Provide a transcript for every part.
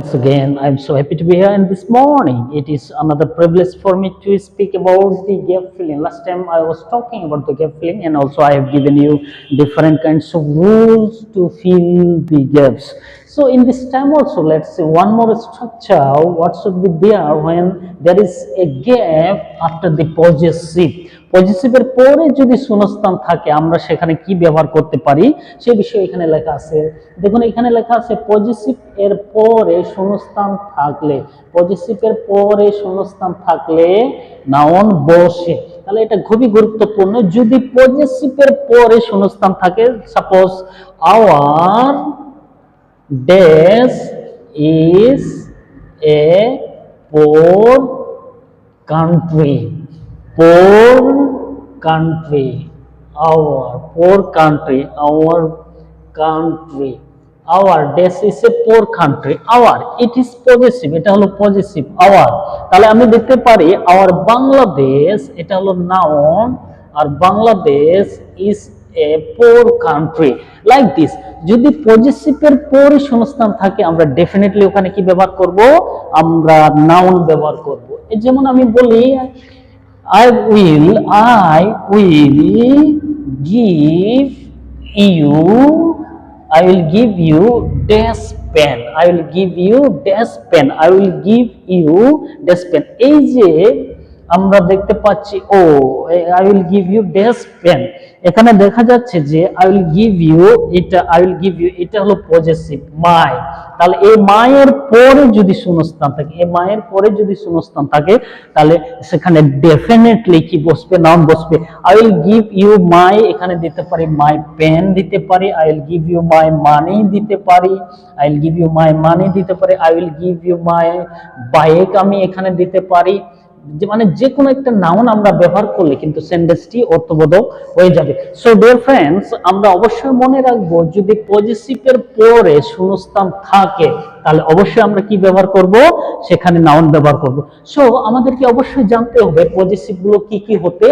Once again, I'm so happy to be here. And this morning, it is another privilege for me to speak about the gap filling. Last time, I was talking about the gap filling, and also I have given you different kinds of rules to fill the gaps. So, in this time, also, let's see one more structure. What should be there when there is a gap after the possessive? পজিটিভের পরে যদি শূন্যস্থান থাকে আমরা সেখানে কি ব্যবহার করতে পারি সেই বিষয়ে এখানে লেখা আছে। দেখুন এখানে লেখা আছে পজিটিভ এর পরে শূন্যস্থান থাকলে, পজিটিভের পরে শূন্যস্থান থাকলে নাউন বসে। তাহলে এটা খুবই গুরুত্বপূর্ণ। যদি পজিটিভের পরে শূন্যস্থান থাকে, suppose hour dash is a poor country, poor country, our country, our this is a poor country, our it is possessive, এটা হলো possessive our। তাহলে আমি দেখতে পারি our বাংলাদেশ, এটা হলো noun, R Bangladesh is a poor country, like this। যদি পজিটিভের পরে শূন্যস্থান থাকে আমরা ডেফিনেটলি ওখানে কি ব্যবহার করব, আমরা নাউন ব্যবহার করব। যেমন আমি বলি I will give you dash pen, I will give you dash pen, I will give you dash pen। এই যে আমরা দেখতে পাচ্ছি ও I will give you dash pen, এখানে দেখা যাচ্ছে যে I will give you এটা I will give you এটা হলো পজেসিভ মাই। তাহলে এই মায়ের পরে যদি শূন্যস্থান থাকে, এই মায়ের পরে যদি শূন্যস্থান থাকে তাহলে সেখানে ডেফিনেটলি কি বসবে, নাউন বসবে। I will give you my, এখানে দিতে পারি my pen দিতে পারি, I will give you my money দিতে পারি, I will give you my money দিতে পারি, I will give you my bike আমি এখানে দিতে পারি। যে মানে যে কোনো একটা নাউন আমরা ব্যবহার করলে কিন্তু সেন্টেন্সটি অর্থবোধক হয়ে যাবে। সো ডিয়ার ফ্রেন্ডস, আমরা অবশ্যই মনে রাখবো যদি পজিটিভের পরে শূন্যস্থান থাকে তাহলে অবশ্যই আমরা কি ব্যবহার করব, সেখানে নাউন ব্যবহার করব। সো আমাদেরকে অবশ্যই জানতে হবে পজিটিভ গুলো কি কি হতে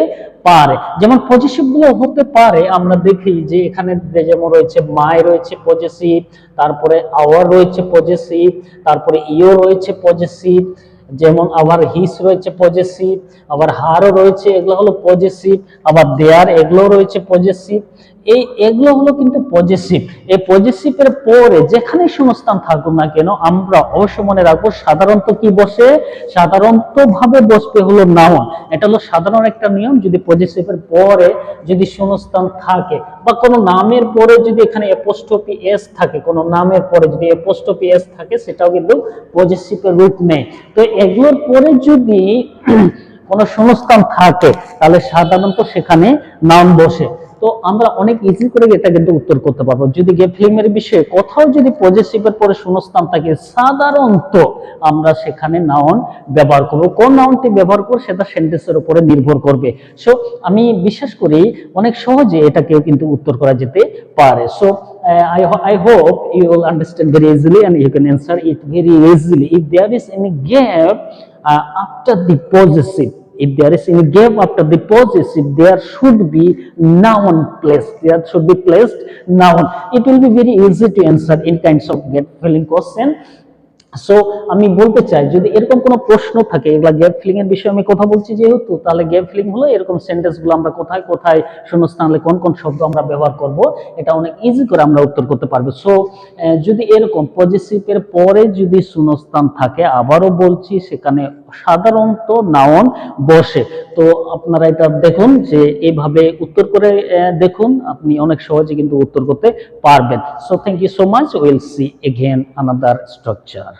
পারে। যেমন পজিটিভ গুলো হতে পারে আমরা দেখি যে এখানে যেমন রয়েছে মাই রয়েছে পজিটিভ, তারপরে আওয়ার রয়েছে পজিটিভ, তারপরে ইও রয়েছে পজিটিভ, যেমন আবার হিস রয়েছে পজেসিভ, আবার হারও রয়েছে, এগুলো হলো পজেসিভ, আবার দেয়ার এগুলো রয়েছে পজেসিভ। এগুলো হলো কিন্তু পজেসিভ। এই পজেসিভের পরে যেখানে শূন্যস্থান থাকুক না কেন আমরা অবশ্যই মনে রাখবো সাধারণত কি বসে, সাধারণত ভাবে বসবে হলো নাউন। এটা হলো সাধারণ একটা নিয়ম। যদি পজেসিভের পরে যদি শূন্যস্থান থাকে বা কোনো নামের পরে যদি এখানে অ্যাপোস্ট্রফি এস থাকে, কোনো নামের পরে যদি অ্যাপোস্ট্রফি এস থাকে সেটাও কিন্তু পজেসিভের রূপ নেই। তো এগুলোর পরে যদি কোনো শূন্যস্থান থাকে তাহলে সাধারণত সেখানে নাউন বসে। তো আমরা অনেক ইজি করে এটা কিন্তু উত্তর করতে পারবো। যদি গেপ ফিলিং এর বিষয়ে কোথাও যদি পজিটিভের পরে শূন্যস্থান থাকে সাধারণত আমরা সেখানে নাউন ব্যবহার করব। কোন নাউনটি ব্যবহার করব সেটা সেন্টেন্সের উপরে নির্ভর করবে। সো আমি বিশ্বাস করি অনেক সহজে এটাকেও কিন্তু উত্তর করা যেতে পারে। So I hope you will understand very easily and you can answer it very easily. If there is any gap after the possessive, if there is any gap after the possessive, there should be noun placed. There should be placed noun. It will be very easy to answer in kinds of gap filling question. So আমি বলতে চাই যদি এরকম কোনো প্রশ্ন থাকে, এগুলা gap filling এর বিষয়ে আমি কথা বলছি যেহেতু, তাহলে গ্যাপ ফিলিং হলো এরকম সেন্টেন্স গুলো আমরা কোথায় কোথায় শূন্যস্থান হলে কোন কোন শব্দ আমরা ব্যবহার করব, এটা অনেক ইজি করে আমরা উত্তর করতে পারবো। সো যদি এরকম পজিটিভের পরে যদি শূন্যস্থান থাকে, আবারও বলছি সেখানে সাধারণত নাউন বসে। তো আপনারা এটা দেখুন যে এইভাবে উত্তর করে দেখুন, আপনি অনেক সহজে কিন্তু উত্তর করতে পারবেন। So thank you so much, will see again another structure.